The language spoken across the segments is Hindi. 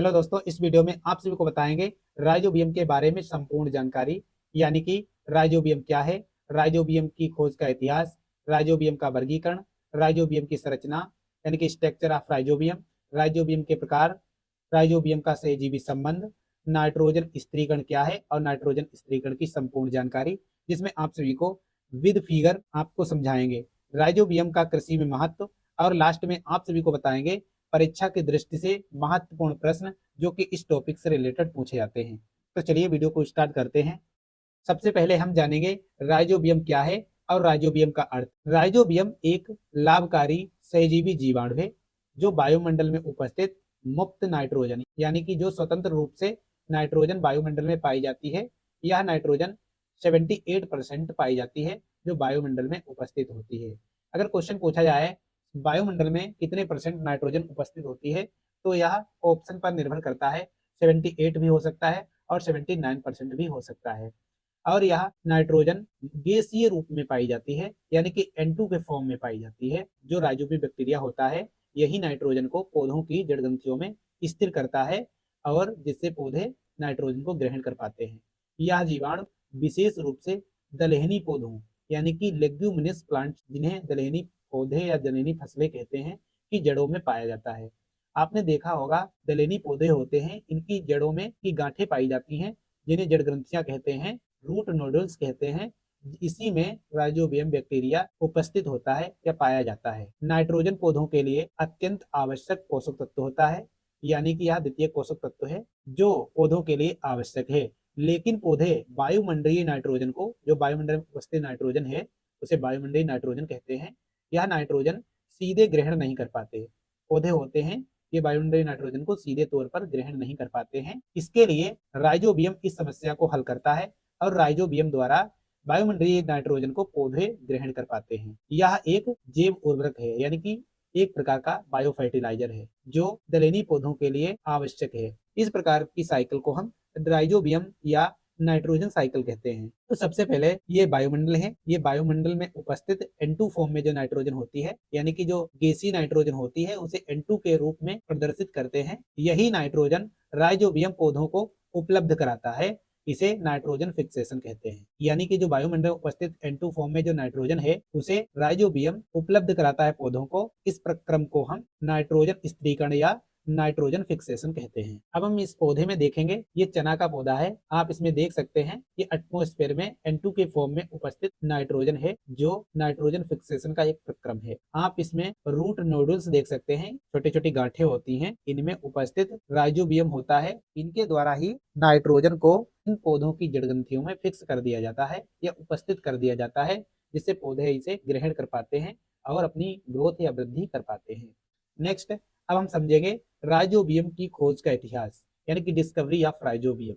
हेलो दोस्तों, इस वीडियो में आप सभी को बताएंगे राइजोबियम के बारे में संपूर्ण जानकारी। यानी कि राइजोबियम क्या है, राइजोबियम की खोज का इतिहास, राइजोबियम का वर्गीकरण, राइजोबियम की संरचना यानी कि स्ट्रक्चर ऑफ राइजोबियम, राइजोबियम के प्रकार, राइजोबियम का सहजीवी संबंध, नाइट्रोजन स्थिरीकरण क्या है और नाइट्रोजन स्थिरीकरण की संपूर्ण जानकारी, जिसमें आप सभी को विद फिगर आपको समझाएंगे राइजोबियम का कृषि में महत्व। और लास्ट में आप सभी को बताएंगे परीक्षा की दृष्टि से महत्वपूर्ण प्रश्न जो कि इस टॉपिक से रिलेटेड पूछे जाते हैं। तो चलिए वीडियो को स्टार्ट करते हैं। सबसे पहले हम जानेंगे राइजोबियम क्या है और राइजोबियम का अर्थ। राइजोबियम एक लाभकारी सहजीवी जीवाणु है जो वायुमंडल में उपस्थित मुक्त नाइट्रोजन यानी कि जो स्वतंत्र रूप से नाइट्रोजन वायुमंडल में पाई जाती है, यह नाइट्रोजन 78% पाई जाती है जो वायुमंडल में उपस्थित होती है। अगर क्वेश्चन पूछा जाए वायुमंडल में कितने परसेंट नाइट्रोजन उपस्थित होती है, तो यह ऑप्शन पर निर्भर करता है। 78 भी हो सकता है और 79% भी हो सकता है। और यह नाइट्रोजन गैसीय रूप में पाई जाती है यानी कि N2 के फॉर्म में पाई जाती है। जो राइजोबियम बैक्टीरिया होता है यही नाइट्रोजन को पौधों की जड़ ग्रंथियों में स्थिर करता है और जिससे पौधे नाइट्रोजन को ग्रहण कर पाते हैं। यह जीवाणु विशेष रूप से दलहनी पौधों यानी कि लेग्यूमिनस प्लांट, जिन्हें दलहनी पौधे या दलहनी फसलें कहते हैं, की जड़ों में पाया जाता है। आपने देखा होगा दलहनी पौधे होते हैं, इनकी जड़ों में की गांठें पाई जाती हैं जिन्हें जड़ ग्रंथियां कहते हैं, रूट नोडल्स कहते हैं। इसी में राइजोबियम बैक्टीरिया उपस्थित होता है या पाया जाता है। नाइट्रोजन पौधों के लिए अत्यंत आवश्यक पोषक तत्व होता है, यानी कि यह द्वितीय पोषक तत्व है जो पौधों के लिए आवश्यक है। लेकिन पौधे वायुमंडलीय नाइट्रोजन को, जो वायुमंडल में उपस्थित नाइट्रोजन है उसे वायुमंडलीय नाइट्रोजन कहते हैं, यह नाइट्रोजन सीधे ग्रहण नहीं कर पाते। पौधे होते हैं ये वायुमंडलीय नाइट्रोजन को सीधे तौर पर ग्रहण नहीं कर पाते हैं। इसके लिए राइजोबियम इस समस्या को हल करता है और राइजोबियम द्वारा वायुमंडलीय नाइट्रोजन को पौधे ग्रहण कर पाते हैं। यह एक जैव उर्वरक है यानी कि एक प्रकार का बायो फर्टिलाइजर है जो दलहनी पौधों के लिए आवश्यक है। इस प्रकार की साइकिल को हम राइजोबियम या नाइट्रोजन साइकिल कहते हैं। तो सबसे पहले ये वायुमंडल है, ये वायुमंडल में उपस्थित N2 फॉर्म में जो नाइट्रोजन होती है यानी कि जो गैसीय नाइट्रोजन होती है उसे N2 के रूप में प्रदर्शित करते हैं। यही नाइट्रोजन राइजोबियम पौधों को उपलब्ध कराता है। इसे नाइट्रोजन फिक्सेशन कहते हैं। यानी कि जो वायुमंडल में उपस्थित N2 फॉर्म में जो नाइट्रोजन है उसे राइजोबियम उपलब्ध कराता है पौधों को। इस प्रक्रम को हम नाइट्रोजन स्थिरीकरण या नाइट्रोजन फिक्सेशन कहते हैं। अब हम इस पौधे में देखेंगे, ये चना का पौधा है। आप इसमें देख सकते हैं कि एटमॉस्फेयर में N2 के फॉर्म में उपस्थित नाइट्रोजन है जो नाइट्रोजन फिक्सेशन का एक प्रक्रम है। आप इसमें रूट नोडल्स देख सकते हैं, छोटी छोटी गांठें होती हैं, इनमें उपस्थित राइजोबियम होता है। इनके द्वारा ही नाइट्रोजन को इन पौधों की जड़ ग्रंथियों में फिक्स कर दिया जाता है या उपस्थित कर दिया जाता है, जिससे पौधे इसे ग्रहण कर पाते हैं और अपनी ग्रोथ या वृद्धि कर पाते हैं। नेक्स्ट, अब हम समझेंगे राइजोबियम की खोज का इतिहास यानी कि डिस्कवरी ऑफ राइजोबियम।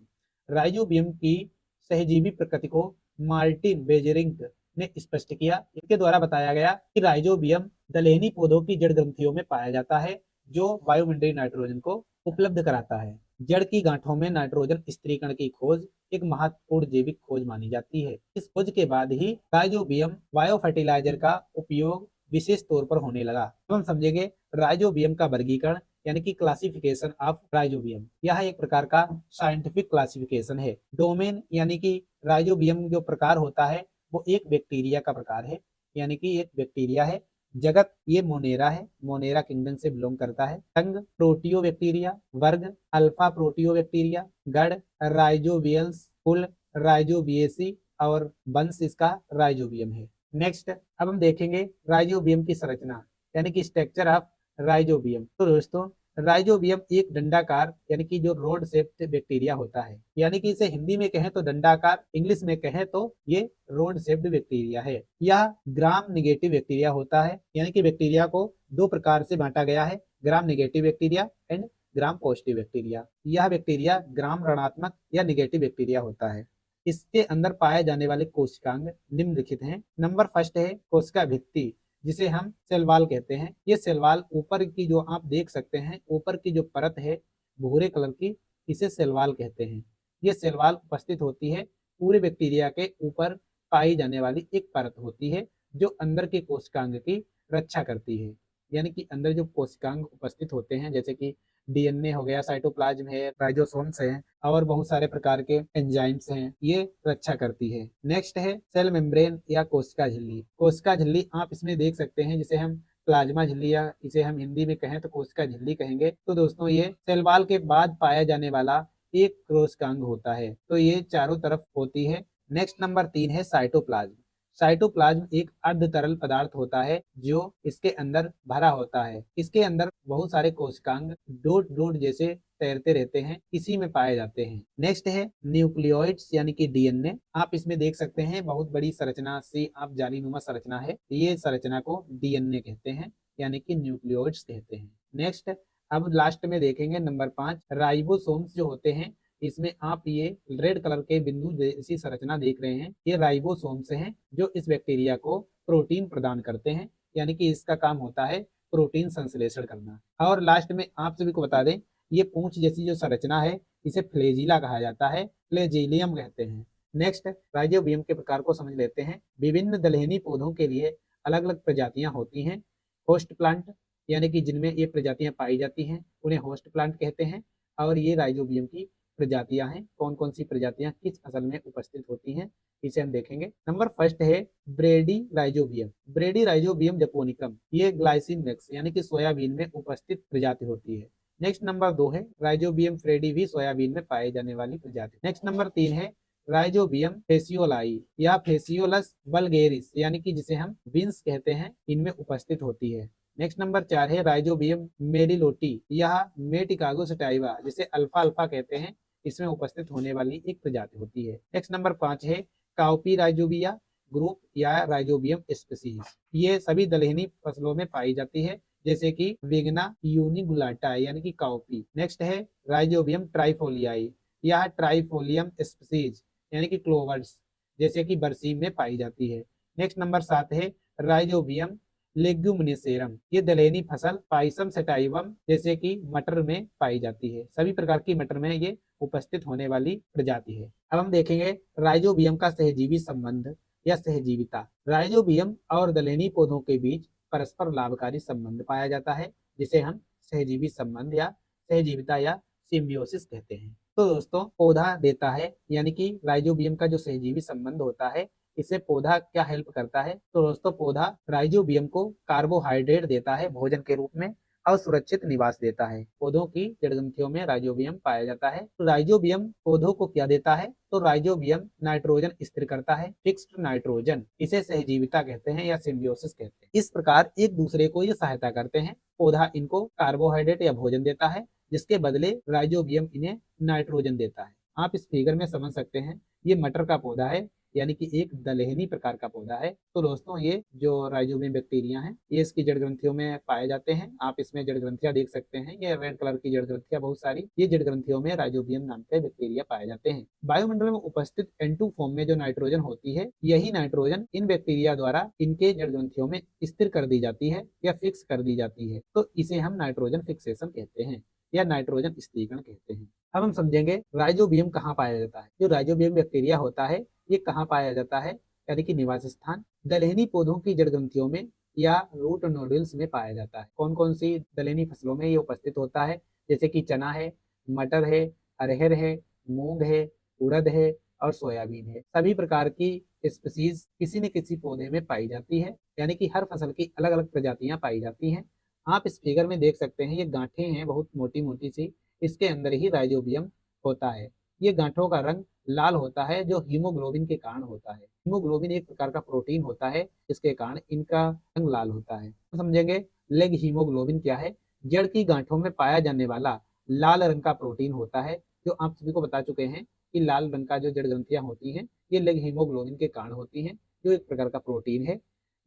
राइजोबियम की सहजीवी प्रकृति को मार्टिन बेजेरिंग ने स्पष्ट किया। इनके द्वारा बताया गया कि राइजोबियम दलहनी पौधों की जड़ ग्रंथियों में पाया जाता है जो वायुमंडलीय नाइट्रोजन को उपलब्ध कराता है। जड़ की गांठों में नाइट्रोजन स्थिरीकरण की खोज एक महत्वपूर्ण जैविक खोज मानी जाती है। इस खोज के बाद ही राइजोबियम बायो फर्टिलाइजर का उपयोग विशेष तौर पर होने लगा। अब हम समझेंगे राइजोबियम का वर्गीकरण यानी कि क्लासिफिकेशन ऑफ राइजोबियम। यह एक प्रकार का साइंटिफिक क्लासिफिकेशन है। डोमेन यानी कि राइजोबियम जो प्रकार होता है वो एक बैक्टीरिया का प्रकार है, यानी कि एक बैक्टीरिया है। जगत ये मोनेरा है, मोनेरा किंगडम से बिलोंग करता है। संघ प्रोटियो बैक्टीरिया, वर्ग अल्फा प्रोटियो बैक्टीरिया, गण राइजोबियल्स, कुल राइजोबियेसी और वंश इसका राइजोबियम है। नेक्स्ट, अब हम देखेंगे राइजोबियम की संरचना यानी कि स्ट्रक्चर ऑफ राइजोबियम। तो दोस्तों राइजोबियम एक डंडाकार यानी कि जो रोड शेप्ड बैक्टीरिया होता है, यानी कि इसे हिंदी में कहें तो डंडाकार, इंग्लिश में कहें तो ये रोड शेप्ड बैक्टीरिया है। यह ग्राम निगेटिव बैक्टीरिया होता है, यानी कि बैक्टीरिया को दो प्रकार से बांटा गया है, ग्राम negative bacteria and gram positive bacteria. यह बैक्टीरिया ग्राम ऋणात्मक या निगेटिव बैक्टीरिया होता है। इसके अंदर पाए जाने वाले कोशिकांग निम्नलिखित हैं। नंबर फर्स्ट है कोशिका भित्ति, जिसे हम सेल वॉल कहते हैं। ये सेल वॉल ऊपर की जो आप देख सकते हैं, ऊपर की जो परत है भूरे कलर की, इसे सेल वॉल कहते हैं। ये सेल वॉल उपस्थित होती है पूरे बैक्टीरिया के ऊपर पाई जाने वाली एक परत होती है जो अंदर के कोशिकांग की रक्षा करती है। यानी कि अंदर जो कोशिकांग उपस्थित होते हैं जैसे कि डीएनए हो गया, साइटोप्लाज्म है, राइजोसोम्स है और बहुत सारे प्रकार के एंजाइम्स हैं, ये रक्षा करती है। नेक्स्ट है सेल मेम्ब्रेन या कोशिका झिल्ली। कोशिका झिल्ली आप इसमें देख सकते हैं, जिसे हम प्लाज्मा झिल्ली या इसे हम हिंदी में कहें तो कोशिका झिल्ली कहेंगे। तो दोस्तों ये सेल वॉल के बाद पाया जाने वाला एक कोशिकांग होता है, तो ये चारों तरफ होती है। नेक्स्ट नंबर 3 है साइटोप्लाज्म। साइटोप्लाज्म एक अर्ध तरल पदार्थ होता है जो इसके अंदर भरा होता है। इसके अंदर बहुत सारे कोशिकांग डोट डोट जैसे तैरते रहते हैं, इसी में पाए जाते हैं। नेक्स्ट है न्यूक्लियोइड्स यानी कि डीएनए। आप इसमें देख सकते हैं बहुत बड़ी संरचना से आप जालीनुमा संरचना है, ये संरचना को डीएनए कहते हैं यानी कि न्यूक्लियोइड्स कहते हैं। नेक्स्ट अब लास्ट में देखेंगे नंबर 5 राइबोसोम्स जो होते हैं। इसमें आप ये रेड कलर के बिंदु जैसी संरचना देख रहे हैं, ये राइबोसोम्स हैं जो इस बैक्टीरिया को प्रोटीन प्रदान करते हैं, यानी कि इसका काम होता है प्रोटीन संश्लेषण करना। और लास्ट में आप सभी को बता दें, ये पूंछ जैसी जो संरचना है इसे फ्लेजिला कहा जाता है, फ्लेजिलियम कहते हैं। नेक्स्ट राइजोबियम के प्रकार को समझ लेते हैं। विभिन्न दलहनी पौधों के लिए अलग अलग प्रजातियां होती हैं। होस्ट प्लांट यानी कि जिनमें ये प्रजातियां पाई जाती हैं उन्हें होस्ट प्लांट कहते हैं। और ये राइजोबियम की प्रजातियां हैं, कौन कौन सी प्रजातियां किस फसल में उपस्थित होती हैं इसे हम देखेंगे। नंबर फर्स्ट है ब्रेडी राइजोबियम। ब्रेडी राइजोबियम जपोनिकम, ये ग्लाइसिन मैक्स यानी कि सोयाबीन में उपस्थित प्रजाति होती है। नेक्स्ट नंबर 2 है राइजोबियम फ्रेडी, भी सोयाबीन में पाए जाने वाली प्रजाति। नेक्स्ट नंबर 3 है राइजोबियम फेसियोलाई या फेसियोलस वल्गेरिस यानी कि जिसे हम विंस कहते हैं, इनमें उपस्थित होती है। नेक्स्ट नंबर 4 है राइजोबियम मेडिलोटी या मेटिकागो सटाइवा जिसे अल्फा अल्फा कहते हैं, इसमें उपस्थित होने वाली एक प्रजाति होती है। नेक्स्ट नंबर 5 है काउपी राइजोबिया ग्रुप या राइजोबियम स्पीसीज, ये सभी दलहनी फसलों में पाई जाती है जैसे कि विग्ना यूनिगुलाटा यानी कि काउपी। नेक्स्ट है राइजोबियम ट्राइफोलियाई या ट्राइफोलियम स्पीसीज यानी कि क्लोवर्स, जैसे कि बरसीम में पाई जाती है। नेक्स्ट नंबर 7 है राइजोबियम लेग्यूमिनेसेरम, ये दलहनी फसल पाइसम सेटाइवम जैसे कि मटर में पाई जाती है, सभी प्रकार की मटर में ये उपस्थित होने वाली प्रजाति है। अब हम देखेंगे राइजोबियम का सहजीवी संबंध या सहजीविता। राइजोबियम और दलहनी पौधों के बीच परस्पर लाभकारी संबंध पाया जाता है, जिसे हम सहजीवी संबंध या सहजीविता या सिम्बियोसिस कहते हैं। तो दोस्तों पौधा देता है यानी कि राइजोबियम का जो सहजीवी संबंध होता है, इसे पौधा क्या हेल्प करता है, तो दोस्तों पौधा राइजोबियम को कार्बोहाइड्रेट देता है भोजन के रूप में और सुरक्षित निवास देता है। पौधों की जड़ ग्रंथियों में राइजोबियम पाया जाता है। तो राइजोबियम पौधों को क्या देता है, तो राइजोबियम नाइट्रोजन स्थिर करता है, फिक्स्ड नाइट्रोजन, इसे सहजीविता कहते हैं या सिम्बियोसिस कहते हैं। इस प्रकार एक दूसरे को ये सहायता करते हैं। पौधा इनको कार्बोहाइड्रेट या भोजन देता है, जिसके बदले राइजोबियम इन्हें नाइट्रोजन देता है। आप इस फिगर में समझ सकते हैं, ये मटर का पौधा है यानी कि एक दलहनी प्रकार का पौधा है। तो दोस्तों ये जो राइजोबियम बैक्टीरिया हैं, ये इसकी जड़ ग्रंथियों में पाए जाते हैं। आप इसमें जड़ ग्रंथियां देख सकते हैं, ये रेड कलर की जड़ ग्रंथियां बहुत सारी, ये जड़ ग्रंथियों में राइजोबियम नाम के बैक्टीरिया पाए जाते हैं। वायुमंडल में उपस्थित N2 फॉर्म में जो नाइट्रोजन होती है, यही नाइट्रोजन इन बैक्टीरिया द्वारा इनके जड़ ग्रंथियों में स्थिर कर दी जाती है या फिक्स कर दी जाती है। तो इसे हम नाइट्रोजन फिक्सेशन कहते हैं या नाइट्रोजन स्थिरीकरण कहते हैं। अब हम समझेंगे राइजोबियम कहाँ पाया जाता है। जो राइजोबियम बैक्टीरिया होता है ये कहाँ पाया जाता है, यानी कि निवास स्थान दलहनी पौधों की जड़ ग्रंथियों में या रूट नोडल्स में पाया जाता है। कौन कौन सी दलहनी फसलों में ये उपस्थित होता है, जैसे कि चना है, मटर है, अरहर है, मूंग है, उड़द है और सोयाबीन है। सभी प्रकार की स्पीसीज किसी न किसी पौधे में पाई जाती है, यानी कि हर फसल की अलग अलग प्रजातियां पाई जाती हैं। आप इस फिगर में देख सकते हैं, ये गांठें हैं बहुत मोटी मोटी सी, इसके अंदर ही राइजोबियम होता है। ये गांठों का रंग लाल होता है जो हीमोग्लोबिन के कारण होता है। हीमोग्लोबिन एक प्रकार का प्रोटीन होता है, जिसके कारण इनका रंग लाल होता है। तो समझेंगे लेग हीमोग्लोबिन क्या है। जड़ की गांठों में पाया जाने वाला लाल रंग का प्रोटीन होता है, जो आप सभी को बता चुके हैं कि लाल रंग का जो जड़ ग्रंथियां होती हैं ये लेग हीमोग्लोबिन के कारण होती हैं, जो एक प्रकार का प्रोटीन है।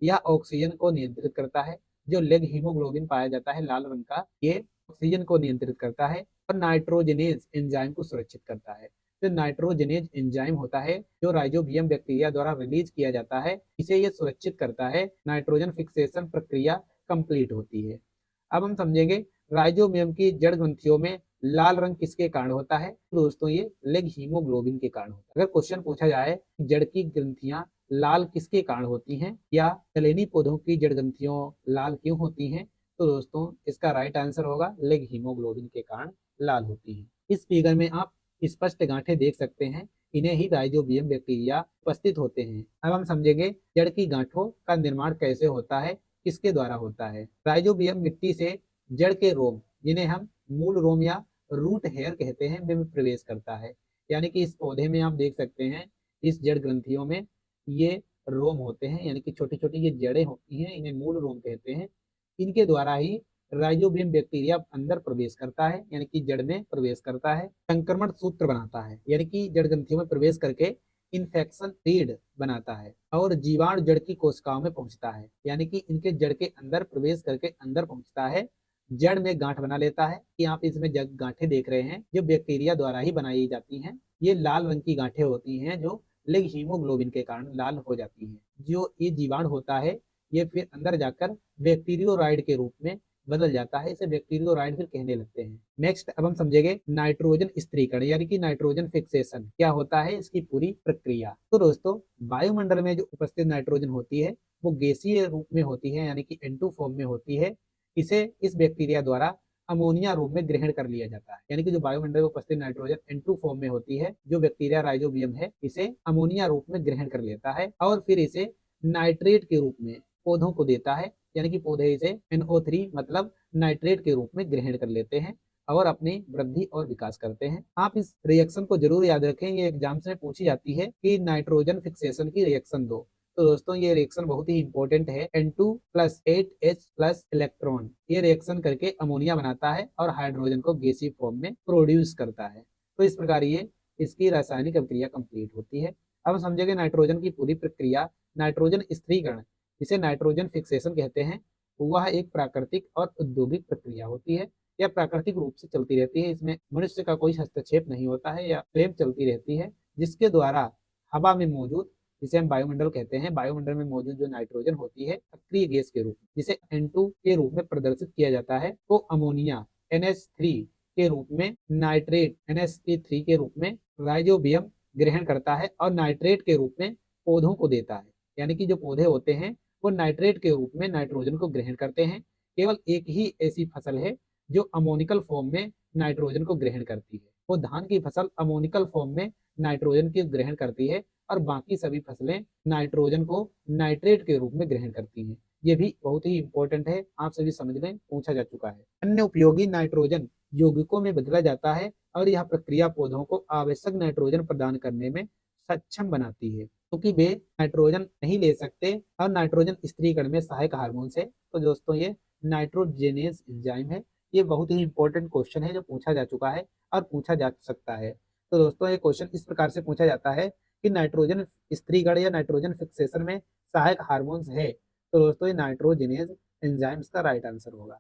यह ऑक्सीजन को नियंत्रित करता है। जो लेग हीमोग्लोबिन पाया जाता है लाल रंग का, ये ऑक्सीजन को नियंत्रित करता है और नाइट्रोजनेज एंजाइम को सुरक्षित करता है। जो नाइट्रोजनेज एंजाइम होता है जो राइजोबियम बैक्टीरिया द्वारा रिलीज किया जाता है, इसे ये सुरक्षित करता है, नाइट्रोजन फिक्सेशन प्रक्रिया कंप्लीट होती है। अब हम समझेंगे राइजोबियम की जड़ ग्रंथियों में लाल रंग किसके कारण होता है, तो दोस्तों ये लेग हीमोग्लोबिन के कारण होता है। अगर क्वेश्चन पूछा जाए जड़ की ग्रंथियां लाल किसके कारण होती हैं या दलहनी पौधों की जड़ ग्रंथियों लाल क्यों होती हैं, तो दोस्तों इसका राइट आंसर होगा लेग हीमोग्लोबिन के कारण लाल होती है। इस फिगर में आप स्पष्ट गांठें देख सकते हैं, इन्हें ही राइजोबियम बैक्टीरिया उपस्थित होते हैं। अब हम समझेंगे जड़ की गांठों का निर्माण कैसे होता है, किसके द्वारा होता है। राइजोबियम मिट्टी से जड़ के रोम, जिन्हें हम मूल रोम या रूट हेयर कहते हैं, में प्रवेश करता है। यानी कि इस पौधे में आप देख सकते हैं, इस जड़ ग्रंथियों में ये रोम होते हैं, यानी कि छोटी छोटी ये जड़ें होती हैं, इन्हें मूल रोम कहते हैं। इनके द्वारा ही राइजोबियम बैक्टीरिया अंदर प्रवेश करता है, यानी कि जड़ में प्रवेश करता है, संक्रमण सूत्र बनाता है, यानी कि जड़ ग्रंथियों में प्रवेश करके इन्फेक्शन रीड बनाता है और जीवाणु जड़ की कोशिकाओं में पहुंचता है, यानी कि इनके जड़ के अंदर प्रवेश करके अंदर पहुंचता है, जड़ में गांठ बना लेता है। कि आप इसमें गांठें देख रहे हैं जो बैक्टीरिया द्वारा ही बनाई जाती हैं। ये लाल रंग की गांठें होती हैं जो लेग हीमोग्लोबिन के कारण लाल हो जाती हैं। जो ये जीवाणु होता है ये फिर अंदर जाकर बैक्टीरियोराइड के रूप में बदल जाता है, इसे बैक्टीरियोराइड फिर कहने लगते हैं। नेक्स्ट अब हम समझेंगे नाइट्रोजन स्थिरीकरण यानी कि नाइट्रोजन फिक्सेशन क्या होता है, इसकी पूरी प्रक्रिया। तो दोस्तों वायुमंडल में जो उपस्थित नाइट्रोजन होती है वो गैसीय रूप में होती है, यानी कि N2 फॉर्म में होती है। इसे इस बैक्टीरिया द्वारा अमोनिया रूप में ग्रहण कर लिया जाता है, यानी कि जो वायुमंडल में उपस्थित नाइट्रोजन N2 फॉर्म में होती है, जो बैक्टीरिया राइजोबियम है इसे अमोनिया रूप में ग्रहण कर लेता है और फिर इसे नाइट्रेट के रूप में पौधों को देता है, यानी कि पौधे इसे NO3 मतलब नाइट्रेट के रूप में ग्रहण कर लेते हैं और अपनी वृद्धि और विकास करते हैं। आप इस रिएक्शन को जरूर याद रखें, ये एग्जाम्स में पूछी जाती है कि नाइट्रोजन फिक्सेशन की रिएक्शन दो। तो दोस्तों ये रिएक्शन बहुत ही इंपॉर्टेंट है। N2 plus 8H plus electron ये रिएक्शन करके अमोनिया बनाता है और हाइड्रोजन को गैसीय फॉर्म में प्रोड्यूस करता है। तो इस प्रकार ये इसकी रासायनिक अभिक्रिया कंप्लीट होती है। अब समझेंगे नाइट्रोजन की पूरी प्रक्रिया। नाइट्रोजन स्थिरीकरण, जिसे नाइट्रोजन फिक्सेशन कहते हैं, वह एक प्राकृतिक और औद्योगिक प्रक्रिया होती है। यह प्राकृतिक रूप से चलती रहती है, इसमें मनुष्य का कोई हस्तक्षेप नहीं होता है, या स्वयं चलती रहती है, जिसके द्वारा हवा में मौजूद, जिसे हम वायुमंडल कहते हैं, वायुमंडल में मौजूद जो नाइट्रोजन होती है सक्रिय गैस के रूप में, जिसे N2 के रूप में प्रदर्शित किया जाता है, तो अमोनिया NH3 के रूप में, नाइट्रेट NH3 के रूप में राइजोबियम ग्रहण करता है और नाइट्रेट के रूप में पौधों को देता है। यानी कि जो पौधे होते हैं वो नाइट्रेट के रूप में नाइट्रोजन को ग्रहण करते हैं। केवल एक ही ऐसी फसल है जो अमोनिकल फॉर्म में नाइट्रोजन को ग्रहण करती है, वो धान की फसल अमोनिकल फॉर्म में नाइट्रोजन की ग्रहण करती है और बाकी सभी फसलें नाइट्रोजन को नाइट्रेट के रूप में ग्रहण करती हैं। ये भी बहुत ही इंपॉर्टेंट है, आप सभी समझ लें, पूछा जा चुका है। अन्य उपयोगी नाइट्रोजन यौगिकों में बदला जाता है और यह प्रक्रिया पौधों को आवश्यक नाइट्रोजन प्रदान करने में सक्षम बनाती है, क्योंकि वे नाइट्रोजन नहीं ले सकते और नाइट्रोजन स्थिरीकरण में सहायक हार्मोन है। तो दोस्तों ये नाइट्रोजेनेज एंजाइम है। ये बहुत ही इंपॉर्टेंट क्वेश्चन है जो पूछा जा चुका है और पूछा जा सकता है। तो दोस्तों ये क्वेश्चन इस प्रकार से पूछा जाता है कि नाइट्रोजन स्थिरीकरण या नाइट्रोजन फिक्सेशन में सहायक हार्मोन्स है, तो दोस्तों ये नाइट्रोजेनेज एंजाइम्स का राइट आंसर होगा।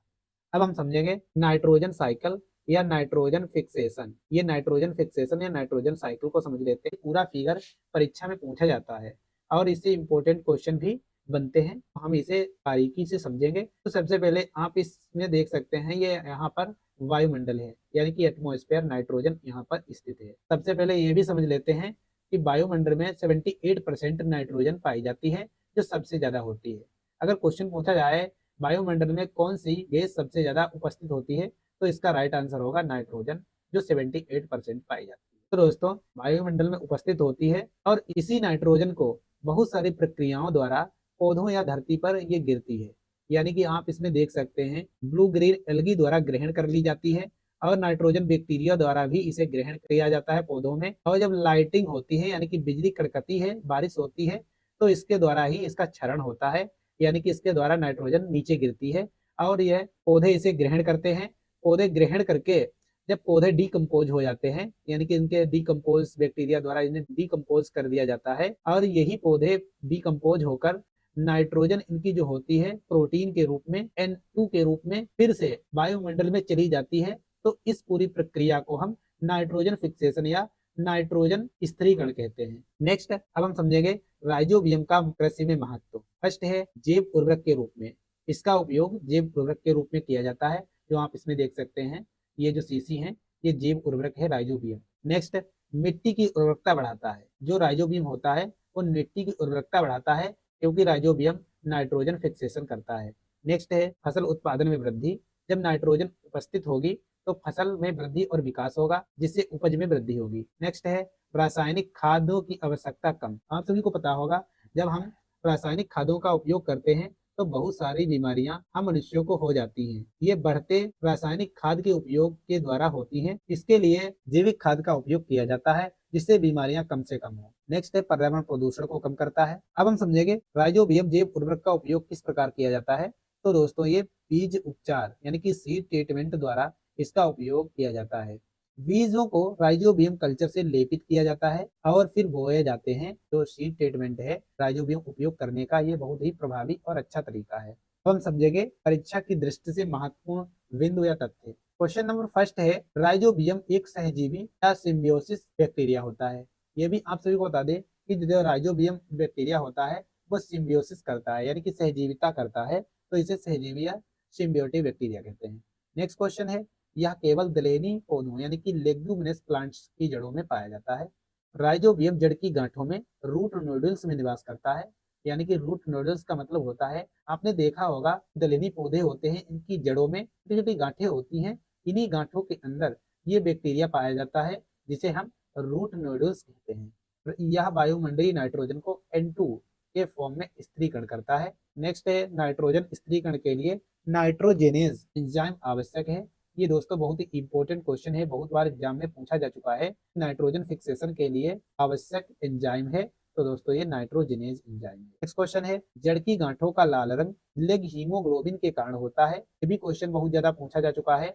अब हम समझेंगे नाइट्रोजन साइकिल या नाइट्रोजन फिक्सेशन। ये नाइट्रोजन फिक्सेशन या नाइट्रोजन साइकिल को समझ लेते हैं। पूरा फिगर परीक्षा में पूछा जाता है और इससे इंपॉर्टेंट क्वेश्चन भी बनते हैं, हम इसे बारीकी से समझेंगे। तो सबसे पहले आप इसमें देख सकते हैं, ये यहाँ पर वायुमंडल है, यानी कि एटमॉस्फेयर, नाइट्रोजन यहाँ पर स्थित है। सबसे पहले ये भी समझ लेते हैं कि वायुमंडल में 78% नाइट्रोजन पाई जाती है, जो सबसे ज्यादा होती है। अगर क्वेश्चन पूछा जाए वायुमंडल में कौन सी गैस सबसे ज्यादा उपस्थित होती है, तो इसका राइट आंसर होगा नाइट्रोजन, जो 78% पाई जाती है। तो दोस्तों वायुमंडल में उपस्थित होती है और इसी नाइट्रोजन को बहुत सारी प्रक्रियाओं द्वारा पौधों या धरती पर ये गिरती है। यानी कि आप इसमें देख सकते हैं ब्लू ग्रीन एल्गी द्वारा ग्रहण कर ली जाती है और नाइट्रोजन बैक्टीरिया द्वारा भी इसे ग्रहण किया जाता है पौधों में। और जब लाइटिंग होती है, यानी कि बिजली कड़कती है, बारिश होती है, तो इसके द्वारा ही इसका क्षरण होता है, यानी कि इसके द्वारा नाइट्रोजन नीचे गिरती है और यह पौधे इसे ग्रहण करते हैं। पौधे ग्रहण करके जब पौधे डीकम्पोज हो जाते हैं, यानी कि इनके डीकम्पोज बैक्टीरिया द्वारा इन्हें डीकम्पोज कर दिया जाता है और यही पौधे डीकम्पोज होकर नाइट्रोजन इनकी जो होती है प्रोटीन के रूप में N2 के रूप में फिर से वायुमंडल में चली जाती है। तो इस पूरी प्रक्रिया को हम नाइट्रोजन फिक्सेशन या नाइट्रोजन स्थिरीकरण कहते हैं। नेक्स्ट अब हम समझेंगे राइजोबियम का कृषि में महत्व। फर्स्ट है जैव उर्वरक के रूप में, इसका उपयोग जैव उर्वरक के रूप में किया जाता है, जो आप इसमें देख सकते हैं, ये जो सीसी है ये जैव उर्वरक है राइजोबियम। नेक्स्ट मिट्टी की उर्वरकता बढ़ाता है, जो राइजोबियम होता है वो मिट्टी की उर्वरकता बढ़ाता है, क्योंकि राइजोबियम नाइट्रोजन फिक्सेशन करता है। नेक्स्ट है फसल उत्पादन में वृद्धि। जब नाइट्रोजन उपस्थित होगी तो फसल में वृद्धि और विकास होगा, जिससे उपज में वृद्धि होगी। नेक्स्ट है रासायनिक खादों की आवश्यकता कम। आप सभी को पता होगा जब हम रासायनिक खादों का उपयोग करते हैं तो बहुत सारी बीमारियां हम मनुष्यों को हो जाती हैं। ये बढ़ते रासायनिक खाद के उपयोग के द्वारा होती हैं। इसके लिए जैविक खाद का उपयोग किया जाता है, जिससे बीमारियां कम से कम हो। नेक्स्ट है पर्यावरण प्रदूषण को कम करता है। अब हम समझेंगे राइजोबियम जैव उर्वरक का उपयोग किस प्रकार किया जाता है। तो दोस्तों ये बीज उपचार यानी कि सीड ट्रीटमेंट द्वारा इसका उपयोग किया जाता है। बीजों को राइजोबियम कल्चर से लेपित किया जाता है और फिर बोए जाते हैं। जो सीड ट्रीटमेंट है राइजोबियम उपयोग करने का, ये बहुत ही प्रभावी और अच्छा तरीका है। अब हम समझेंगे परीक्षा की दृष्टि से महत्वपूर्ण बिंदु या तथ्य। क्वेश्चन नंबर फर्स्ट है राइजोबियम एक सहजीवी या सिम्बियोसिस बैक्टीरिया होता है। ये भी आप सभी को बता दें कि जो राइजोबियम बैक्टीरिया होता है वो सिम्बियोसिस करता है यानी कि सहजीविता करता है, तो इसे सहजीवी या सिम्बियोटिक बैक्टीरिया कहते हैं। नेक्स्ट क्वेश्चन है यह केवल दलहनी पौधों यानी कि लेग्यूमिनस प्लांट्स की जड़ों में पाया जाता है। राइजोबियम जड़ की गांठों में रूट नोडल्स में निवास करता है। यानी कि रूट नोडल्स का मतलब होता है, आपने देखा होगा दलहनी पौधे होते हैं, इनकी जड़ों में छोटी छोटी गांठें होती हैं। इन्हीं गांठों के अंदर ये बैक्टीरिया पाया जाता है, जिसे हम रूट नोडल्स कहते हैं। यह वायुमंडलीय नाइट्रोजन को N2 के फॉर्म में स्थिरीकरण करता है। नेक्स्ट है नाइट्रोजन स्थिरीकरण के लिए नाइट्रोजेनेज एंजाइम आवश्यक है। ये दोस्तों बहुत ही इंपॉर्टेंट क्वेश्चन है, बहुत बार एग्जाम में पूछा जा चुका है। नाइट्रोजन फिक्सेशन के लिए आवश्यक एंजाइम है, तो दोस्तों ये नाइट्रोजेनेज एंजाइम है। नेक्स्ट क्वेश्चन है जड़ की गांठों का लाल रंग लेग हीमोग्लोबिन के कारण होता है। ये भी क्वेश्चन बहुत ज्यादा पूछा जा चुका है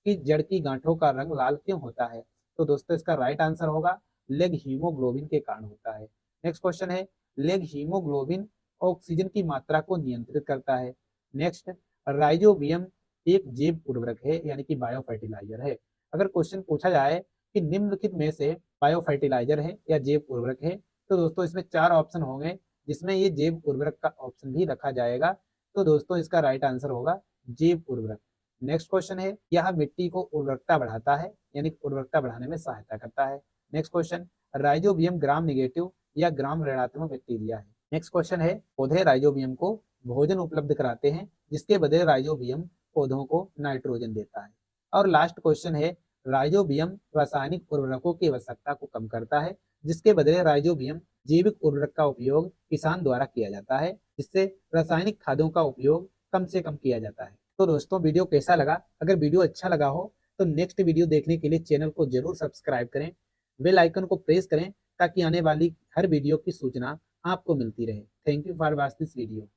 कि जड़ की गांठों का रंग लाल क्यों होता है। तो दोस्तों इसका राइट आंसर होगा लेग हीमोग्लोबिन के कारण होता है। नेक्स्ट क्वेश्चन है लेग हीमोग्लोबिन ऑक्सीजन की मात्रा को नियंत्रित करता है। नेक्स्ट राइजोबियम एक जैव उर्वरक है यानी कि बायो फर्टिलाइजर है। अगर क्वेश्चन पूछा जाए कि निम्नलिखित में से बायो फर्टिलाइजर है या जैव उर्वरक है, तो दोस्तों इसमें चार ऑप्शन होंगे, जिसमें ये जैव उर्वरक का ऑप्शन भी रखा जाएगा। तो दोस्तों इसका राइट आंसर होगा जैव उर्वरक। नेक्स्ट क्वेश्चन है यह मिट्टी को उर्वरकता बढ़ाता है यानी उर्वरकता बढ़ाने में सहायता करता है। Next question rhizobium gram negative या ग्राम ऋणात्मक बैक्टीरिया है। नेक्स्ट क्वेश्चन है पौधे राइजोबियम को भोजन उपलब्ध कराते हैं, जिसके बदले राइजोबियम पौधों को नाइट्रोजन देता है। और लास्ट क्वेश्चन है राइजोबियम रासायनिक उर्वरकों की आवश्यकता को कम करता है, जिसके बदले राइजोबियम जैविक उर्वरक का उपयोग किसान द्वारा किया जाता है, जिससे रासायनिक खादों का उपयोग कम से कम किया जाता है। तो दोस्तों वीडियो कैसा लगा? अगर वीडियो अच्छा लगा हो तो नेक्स्ट वीडियो देखने के लिए चैनल को जरूर सब्सक्राइब करें, बेल आइकन को प्रेस करें ताकि आने वाली हर वीडियो की सूचना आपको मिलती रहे। Thank you for watch this video.